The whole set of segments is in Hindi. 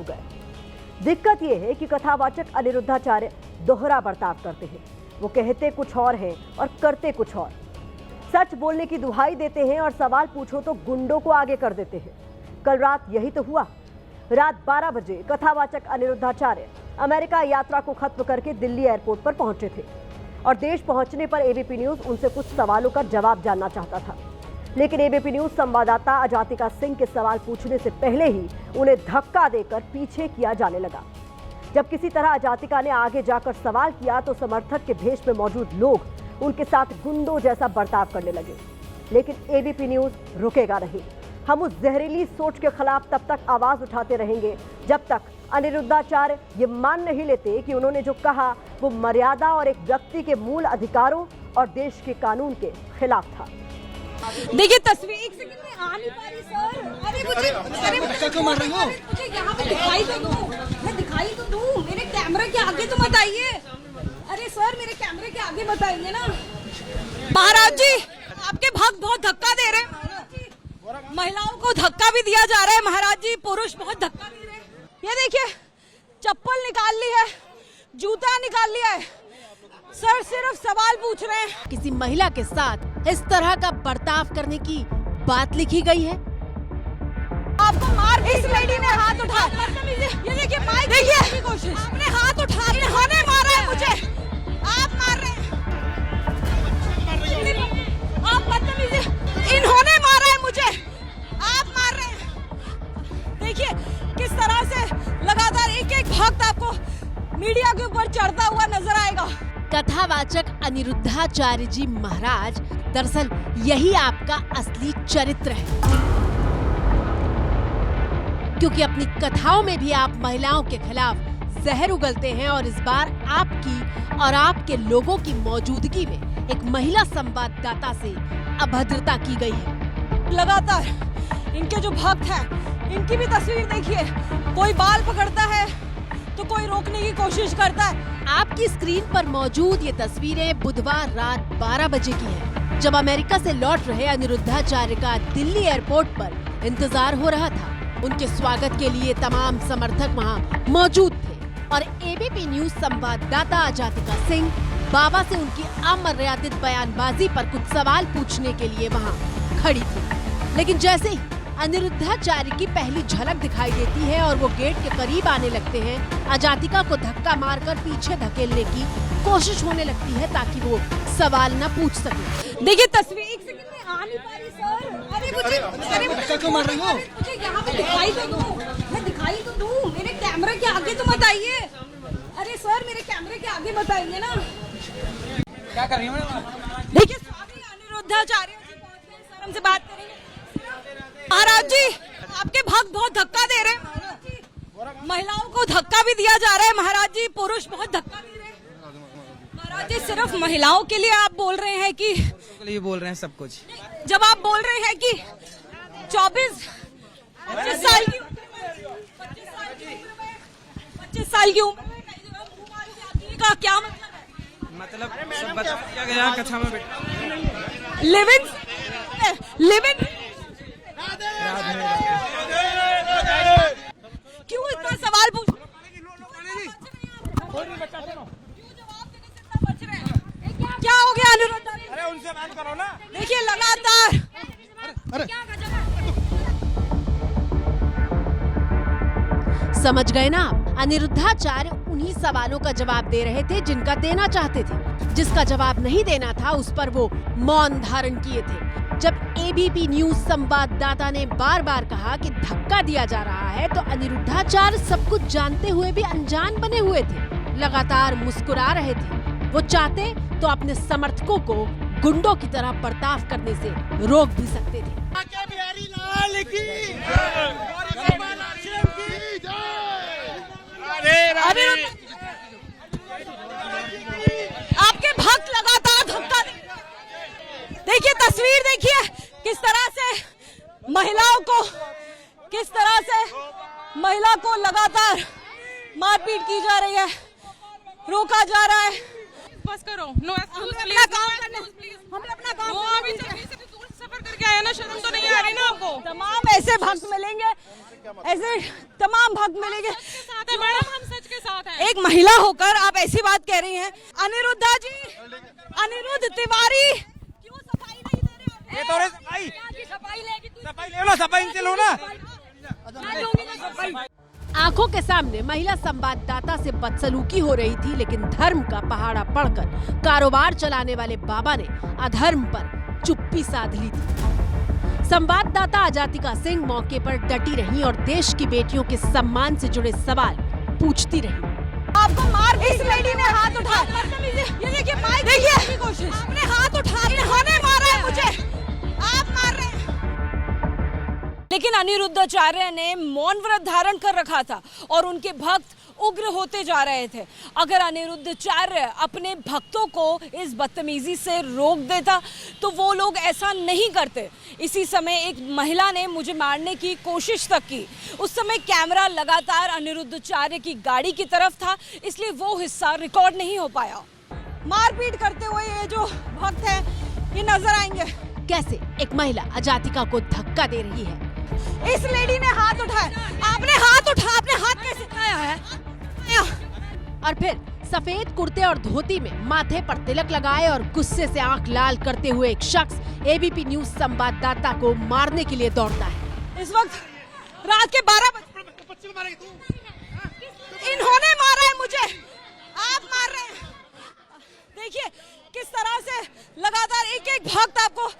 गए। दिक्कत यह है कि कथावाचक अनिरुद्धाचार्य दोहरा बर्ताव करते हैं। वो कहते कुछ और हैं और करते कुछ और। सच बोलने की दुहाई देते हैं और सवाल पूछो तो गुंडों को आगे कर देते हैं। कल रात यही तो हुआ। रात 12 बजे कथावाचक अनिरुद्धाचार्य अमेरिका यात्रा को खत्म करके दिल्ली एयरपोर्ट पर पहुंचे थे और देश पहुंचने पर एबीपी न्यूज उनसे कुछ सवालों का जवाब जानना चाहता था, लेकिन एबीपी न्यूज संवाददाता अजातिका सिंह के सवाल पूछने से पहले ही उन्हें धक्का देकर पीछे किया जाने लगा। जब किसी तरह अजातिका ने आगे जाकर सवाल किया तो समर्थक के भेष में मौजूद लोग उनके साथ गुंडों जैसा बर्ताव करने लगे, लेकिन एबीपी न्यूज रुकेगा नहीं। हम उस जहरीली सोच के खिलाफ तब तक आवाज उठाते रहेंगे जब तक अनिरुद्धाचार्य ये मान नहीं लेते कि उन्होंने जो कहा वो मर्यादा और एक व्यक्ति के मूल अधिकारों और देश के कानून के खिलाफ था। देखिए तस्वीर, एक सेकंड में आ नहीं पा रही सर। अरे मुझे क्यों मार रही हो? मुझे यहाँ पे दिखाई तो दो, मैं दिखाई तो दूं। मेरे कैमरे के आगे तो मत आइए। अरे सर मेरे कैमरे के आगे मत आइए ना। महाराज जी आपके भक्त बहुत धक्का दे रहे हैं। महिलाओं को धक्का भी दिया जा रहा है। महाराज जी पुरुष बहुत धक्का दे रहे हैं। ये देखिए चप्पल निकाल ली है, जूता निकाल लिया है। सर सिर्फ सवाल पूछ रहे हैं। किसी महिला के साथ इस तरह का बर्ताव करने की बात लिखी गई है। आपको मार, इस लेडी ने हाथ उठा, ये देखिए माइक की कोशिश, आपने हाथ उठा, इन्होंने मारा है मुझे, आप मार रहे हैं, आप बदतमीजी, इन्होंने मारा है मुझे, आप मार रहे हैं। देखिए किस तरह से लगातार एक एक भक्त आपको मीडिया के ऊपर चढ़ता हुआ नजर आएगा। कथावाचक अनिरुद्धाचार्य जी महाराज दरअसल यही आपका असली चरित्र है, क्योंकि अपनी कथाओं में भी आप महिलाओं के खिलाफ जहर उगलते हैं और इस बार आपकी और आपके लोगों की मौजूदगी में एक महिला संवाददाता से अभद्रता की गई है। लगातार इनके जो भक्त हैं इनकी भी तस्वीर देखिए, कोई बाल पकड़ता है तो कोई रोकने की कोशिश करता है। आपकी स्क्रीन पर मौजूद ये तस्वीरें बुधवार रात 12 बजे की हैं, जब अमेरिका से लौट रहे अनिरुद्धाचार्य का दिल्ली एयरपोर्ट पर इंतजार हो रहा था। उनके स्वागत के लिए तमाम समर्थक वहां मौजूद थे और एबीपी न्यूज संवाददाता अजातिका सिंह बाबा से उनकी अमर्यादित बयानबाजी पर कुछ सवाल पूछने के लिए वहां खड़ी थी। लेकिन जैसे ही अनिरुद्धाचार्य की पहली झलक दिखाई देती है और वो गेट के करीब आने लगते हैं, अजातिका को धक्का मारकर पीछे धकेलने की कोशिश होने लगती है ताकि वो सवाल न पूछ सके। देखिए तस्वीर, एक सेकंड में आ नहीं पा रही सर। अरे मुझे क्यों मार रही हो? मुझे यहाँ पे दिखाई तो दो, मैं दिखाई तो दूं। मेरे कैमरे के आगे तो मत आइए। अरे सर मेरे कैमरे के आगे मत आइए ना। क्या कर रही हूँ? देखिए स्वामी अनिरुद्धाचार्य जी पहुंच गए, सर हमसे बात करेंगे। महाराज जी आपके भक्त बहुत धक्का दे रहे हैं। महिलाओं को धक्का भी दिया जा रहा है। महाराज जी पुरुष बहुत धक्का दे रहे हैं। महाराज जी सिर्फ महिलाओं के लिए आप बोल रहे हैं कि ये बोल रहे हैं सब कुछ? जब आप बोल रहे हैं कि 25 साल की 25 साल की उम्र में का क्या मतलब है? मतलब सब बता दिया गया कथा में बेटा। लिविंग क्यों इतना सवाल पूछ? क्या हो गया अनिरुद्ध? अरे उनसे बात करो ना। देखिए लगातार समझ गए ना आप? अनिरुद्धाचार्य उन्हीं सवालों का जवाब दे रहे थे जिनका देना चाहते थे। जिसका जवाब नहीं देना था उस पर वो मौन धारण किए थे। जब एबीपी न्यूज संवाददाता ने बार बार कहा कि धक्का दिया जा रहा है तो अनिरुद्धाचार्य सब कुछ जानते हुए भी अनजान बने हुए थे, लगातार मुस्कुरा रहे थे। वो चाहते तो अपने समर्थकों को गुंडों की तरह बर्ताव करने से रोक भी सकते थे। आपके भक्त लगातार धक्का देखिए, तस्वीर देखिए किस तरह से महिला को लगातार मारपीट की जा रही है, रोका जा रहा है। बस करो, नो हमें अपना काम सफर करके आया ना, शर्म तो नहीं आ रही ना आपको? तमाम ऐसे भक्त मिलेंगे ऐसे तमाम भक्त मिलेंगे। मैडम हम सच के साथ हैं। एक महिला होकर आप ऐसी बात कह रही हैं। अनिरुद्धा जी, अनिरुद्ध तिवारी क्यों सफाई नहीं दे रहे? ये तो रे सफाई सफाई लेगी, सफाई ले लो, सफाई इनसे लो ना। आंखों के सामने महिला संवाददाता से बदसलूकी हो रही थी, लेकिन धर्म का पहाड़ा पड़कर कारोबार चलाने वाले बाबा ने अधर्म पर चुप्पी साध ली थी। संवाददाता अजातिका सिंह मौके पर डटी रही और देश की बेटियों के सम्मान से जुड़े सवाल पूछती रही। आपको मार इस लेडी ने हाथ उठाया। ये देखिए माइक देखिए कोशिश, आपने हाथ उठाया, इन्होंने मारा है मुझे, आप मार रहे हैं। लेकिन अनिरुद्धाचार्य ने मौन व्रत धारण कर रखा था और उनके भक्त उग्र होते जा रहे थे। अगर अनिरुद्धाचार्य अपने भक्तों को इस बदतमीजी से रोक देता तो वो लोग ऐसा नहीं करते। इसी समय एक महिला ने मुझे मारने की कोशिश तक की। उस समय कैमरा लगातार अनिरुद्धाचार्य की गाड़ी की तरफ था, इसलिए वो हिस्सा रिकॉर्ड नहीं हो पाया। मारपीट करते हुए ये जो भक्त है ये नजर आएंगे। कैसे एक महिला अजातिका को धक्का दे रही है। इस लेडी ने हाथ उठाया, आपने हाथ उठाया, आपने हाथ कैसे उठाया है? और फिर सफेद कुर्ते और धोती में माथे पर तिलक लगाए और गुस्से से आंख लाल करते हुए एक शख्स एबीपी न्यूज संवाददाता को मारने के लिए दौड़ता है। इस वक्त रात के 12 बजे इन्होंने मारा है मुझे, आप मार रहे हैं। देखिए किस तरह से लगातार एक एक भक्त आपको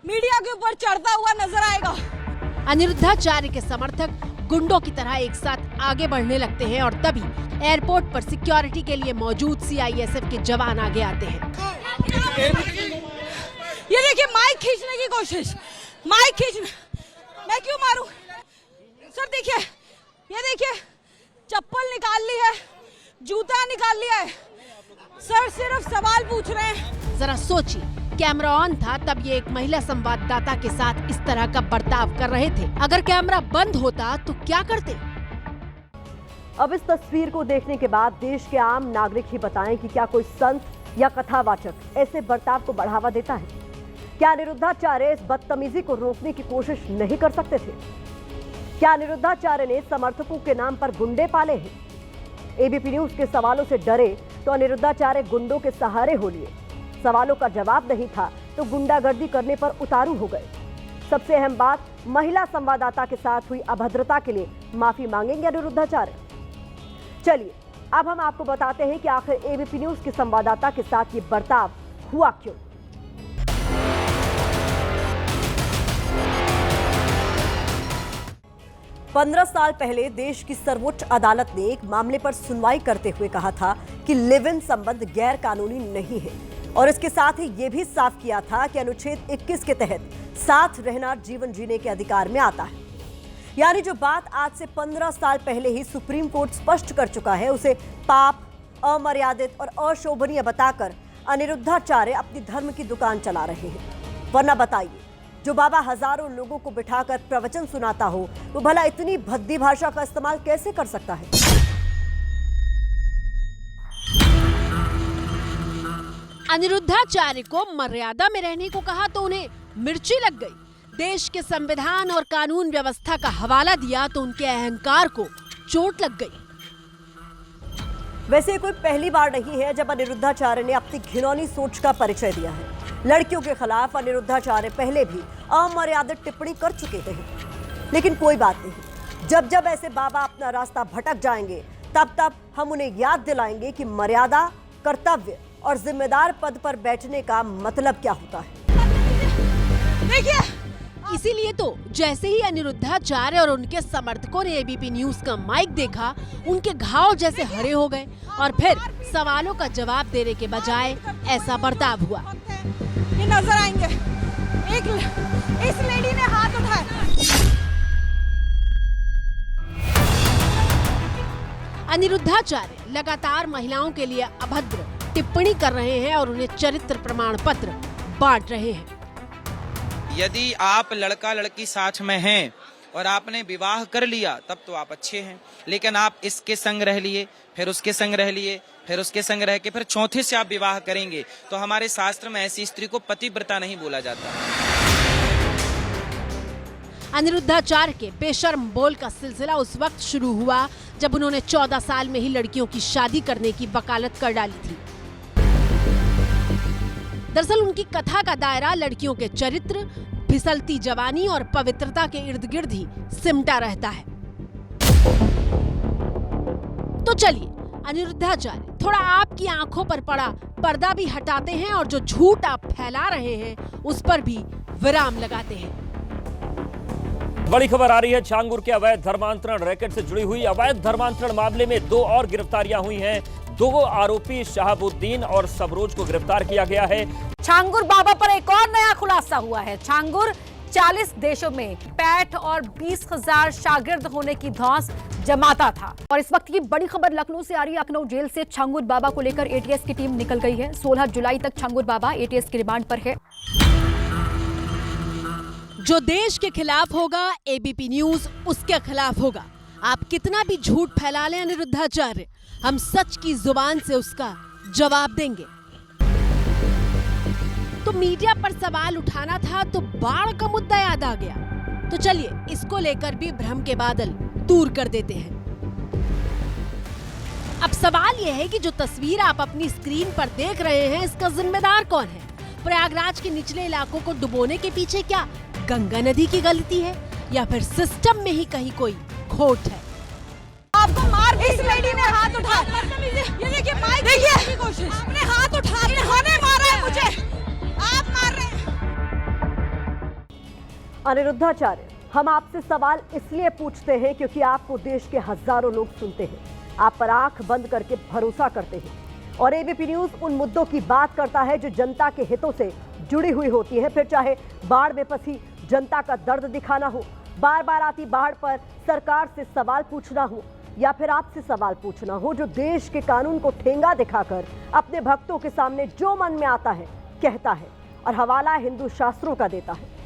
मीडिया के ऊपर चढ़ता हुआ नजर आएगा। अनिरुद्धाचार्य के समर्थक गुंडों की तरह एक साथ आगे बढ़ने लगते हैं और तभी एयरपोर्ट पर सिक्योरिटी के लिए मौजूद सीआईएसएफ के जवान आगे आते हैं। ये देखिए माइक खींचने की कोशिश, माइक खींचना, मैं क्यों मारूं? सर देखिए, ये देखिए चप्पल निकाल ली है, जूता निकाल लिया है, सर सिर्फ सवाल पूछ रहे हैं। जरा सोचिए, कैमरा ऑन था तब ये एक महिला संवाददाता के साथ इस तरह का बर्ताव कर रहे थे। अगर कैमरा बंद होता तो क्या करते? अब इस तस्वीर को देखने के बाद देश के आम नागरिक ही बताएं कि क्या कोई संत या कथावाचक ऐसे बर्ताव को बढ़ावा देता है? क्या अनिरुद्धाचार्य इस बदतमीजी को रोकने की कोशिश नहीं कर सकते थे? क्या अनिरुद्धाचार्य ने समर्थकों के नाम पर गुंडे पाले हैं? एबीपी न्यूज के सवालों से डरे तो अनिरुद्धाचार्य गुंडों के सहारे हो लिए। सवालों का जवाब नहीं था तो गुंडागर्दी करने पर उतारू हो गए। सबसे अहम बात, महिला संवाददाता के साथ हुई अभद्रता के लिए माफी मांगेंगे अनिरुद्धाचार्य। चलिए अब हम आपको बताते हैं कि आखिर एबीपी न्यूज के संवाददाता के साथ ये बर्ताव हुआ क्यों। पंद्रह साल पहले देश की सर्वोच्च अदालत ने एक मामले पर सुनवाई करते हुए कहा था कि लिव इन संबंध गैर कानूनी नहीं है और इसके साथ ही ये भी साफ किया था कि अनुच्छेद 21 के तहत साथ रहना जीवन जीने के अधिकार में आता है। यानी जो बात आज से 15 साल पहले ही सुप्रीम कोर्ट स्पष्ट कर चुका है, उसे पाप, अमर्यादित और अशोभनीय बताकर अनिरुद्धाचार्य अपनी धर्म की दुकान चला रहे हैं। वरना बताइए, जो बाबा हजारों लोगों को बिठाकर प्रवचन सुनाता हो वो भला इतनी भद्दी भाषा का इस्तेमाल कैसे कर सकता है? अनिरुद्धाचार्य को मर्यादा में रहने को कहा तो उन्हें मिर्ची लग गई। देश के संविधान और कानून व्यवस्था का हवाला दिया तो उनके अहंकार को चोट लग गई। वैसे कोई पहली बार नहीं है जब अनिरुद्धाचार्य ने अपनी घिनौनी सोच का परिचय दिया है। लड़कियों के खिलाफ अनिरुद्धाचार्य पहले भी अमर्यादित टिप्पणी कर चुके थे, लेकिन कोई बात नहीं। जब जब ऐसे बाबा अपना रास्ता भटक जाएंगे तब तब हम उन्हें याद दिलाएंगे कि मर्यादा, कर्तव्य और जिम्मेदार पद पर बैठने का मतलब क्या होता है। देखिए, इसीलिए तो जैसे ही अनिरुद्धाचार्य और उनके समर्थकों ने एबीपी न्यूज का माइक देखा, उनके घाव जैसे हरे हो गए और फिर सवालों का जवाब देने के बजाय ऐसा बर्ताव हुआ। ये नजर आएंगे। इस लेडी ने हाथ उठाया। अनिरुद्धाचार्य लगातार महिलाओं के लिए अभद्र टिप्पणी कर रहे हैं और उन्हें चरित्र प्रमाण पत्र बांट रहे हैं। यदि आप लड़का लड़की साथ में हैं और आपने विवाह कर लिया तब तो आप अच्छे हैं, लेकिन आप इसके संग रह लिए, फिर उसके संग रह लिए, फिर उसके संग रह के फिर चौथे से आप विवाह करेंगे तो हमारे शास्त्र में ऐसी स्त्री को पतिव्रता नहीं बोला जाता। अनिरुद्धाचार्य के बेशर्म बोल का सिलसिला उस वक्त शुरू हुआ जब उन्होंने 14 साल में ही लड़कियों की शादी करने की वकालत कर डाली थी। दरअसल उनकी कथा का दायरा लड़कियों के चरित्र, फिसलती जवानी और पवित्रता के इर्द गिर्द ही सिमटा रहता है। तो चलिए अनिरुद्धाचार्य थोड़ा आपकी आंखों पर पड़ा पर्दा भी हटाते हैं और जो झूठ आप फैला रहे हैं उस पर भी विराम लगाते हैं। बड़ी खबर आ रही है छांगुर के अवैध धर्मांतरण रैकेट से जुड़ी हुई। अवैध धर्मांतरण मामले में 2 और गिरफ्तारियां हुई हैं। 2 आरोपी शहाबुद्दीन और सबरोज को गिरफ्तार किया गया है। छांगुर बाबा पर एक और नया खुलासा हुआ है। छांगुर 40 देशों में पैठ और 20,000 शागिर्द होने की धौंस जमाता था। और इस वक्त की बड़ी खबर लखनऊ से आ रही है। लखनऊ जेल से छांगुर बाबा को लेकर एटीएस की टीम निकल गई है। 16 जुलाई तक छांगुर बाबा एटीएस की रिमांड पर है। जो देश के खिलाफ होगा एबीपी न्यूज उसके खिलाफ होगा। आप कितना भी झूठ फैला लें अनिरुद्धाचार्य, हम सच की जुबान से उसका जवाब देंगे। तो मीडिया पर सवाल उठाना था तो बाढ़ का मुद्दा याद आ गया। तो चलिए इसको लेकर भी भ्रम के बादल दूर कर देते हैं। अब सवाल यह है कि जो तस्वीर आप अपनी स्क्रीन पर देख रहे हैं इसका जिम्मेदार कौन है? प्रयागराज के निचले इलाकों को डुबोने के पीछे क्या गंगा नदी की गलती है या फिर सिस्टम में ही कहीं कोई खोट है? आपको मार इस लेडी ने हाथ उठा, ये देखिए माइक देखिए की कोशिश। आपने हाथ उठा, इन्होंने मारा है मुझे, आप मार रहे हैं। अनिरुद्धाचार्य, हम आपसे सवाल इसलिए पूछते हैं क्योंकि आपको देश के हजारों लोग सुनते हैं, आप पर आंख बंद करके भरोसा करते हैं और एबीपी न्यूज उन मुद्दों की बात करता है जो जनता के हितों से जुड़ी हुई होती है। फिर चाहे बाढ़ में फंसी जनता का दर्द दिखाना हो, बार बार आती बाढ़ पर सरकार से सवाल पूछना हो या फिर आपसे सवाल पूछना हो जो देश के कानून को ठेंगा दिखाकर अपने भक्तों के सामने जो मन में आता है कहता है और हवाला हिंदू शास्त्रों का देता है।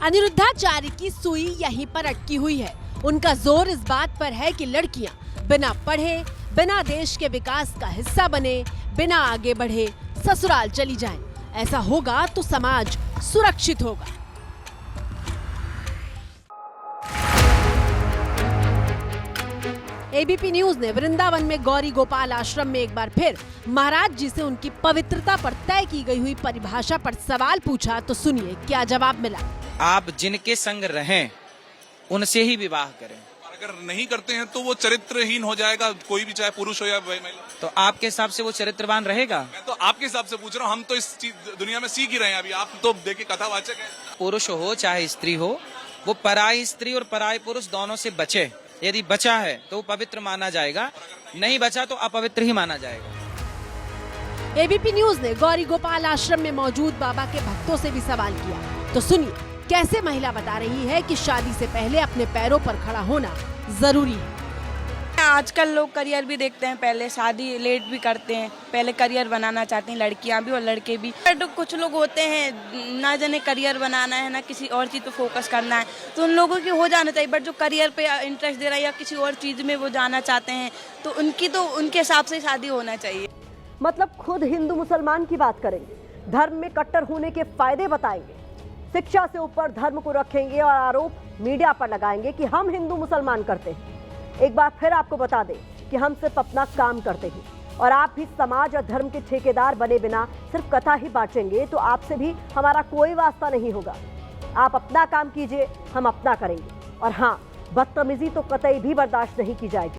अनिरुद्धाचार्य की सुई यहीं पर अटकी हुई है। उनका जोर इस बात पर है कि लड़कियां बिना पढ़े, बिना देश के विकास का हिस्सा बने, बिना आगे बढ़े ससुराल चली जाएं। ऐसा होगा तो समाज सुरक्षित होगा। एबीपी न्यूज ने वृंदावन में गौरी गोपाल आश्रम में एक बार फिर महाराज जी से उनकी पवित्रता पर तय की गई हुई परिभाषा पर सवाल पूछा तो सुनिए क्या जवाब मिला। आप जिनके संग रहें उनसे ही विवाह करें। अगर नहीं करते हैं तो वो चरित्रहीन हो जाएगा, कोई भी चाहे पुरुष हो या महिला। तो आपके हिसाब से वो चरित्रवान रहेगा? मैं तो आपके हिसाब से पूछ रहा हूँ, हम तो इस दुनिया में सीख ही रहे हैं अभी। आप तो देखिए कथावाचक हैं। पुरुष हो चाहे स्त्री हो, वो पराई स्त्री और पराई पुरुष दोनों से बचे। यदि बचा है तो वो पवित्र माना जाएगा, नहीं बचा तो अपवित्र ही माना जाएगा। एबीपी न्यूज ने गौरी गोपाल आश्रम में मौजूद बाबा के भक्तों से भी सवाल किया तो सुनिए कैसे महिला बता रही है कि शादी से पहले अपने पैरों पर खड़ा होना जरूरी है। आजकल लोग करियर भी देखते हैं, पहले शादी लेट भी करते हैं, पहले करियर बनाना चाहते हैं लड़कियां भी और लड़के भी। तो कुछ लोग होते हैं ना जाने करियर बनाना है ना किसी और चीज पे फोकस करना है, तो उन लोगों की हो जाना चाहिए। बट जो करियर पे इंटरेस्ट दे रहा है या किसी और चीज में वो जाना चाहते हैं तो उनके हिसाब से शादी होना चाहिए। मतलब खुद हिंदू मुसलमान की बात करेंगे, धर्म में कट्टर होने के फायदे बताएंगे, शिक्षा से ऊपर धर्म को रखेंगे और आरोप मीडिया पर लगाएंगे कि हम हिंदू मुसलमान करते हैं। एक बार फिर आपको बता दें कि हम सिर्फ अपना काम करते हैं और आप भी समाज और धर्म के ठेकेदार बने बिना सिर्फ कथा ही बांटेंगे तो आपसे भी हमारा कोई वास्ता नहीं होगा। आप अपना काम कीजिए, हम अपना करेंगे और हाँ, बदतमीजी तो कतई भी बर्दाश्त नहीं की जाएगी।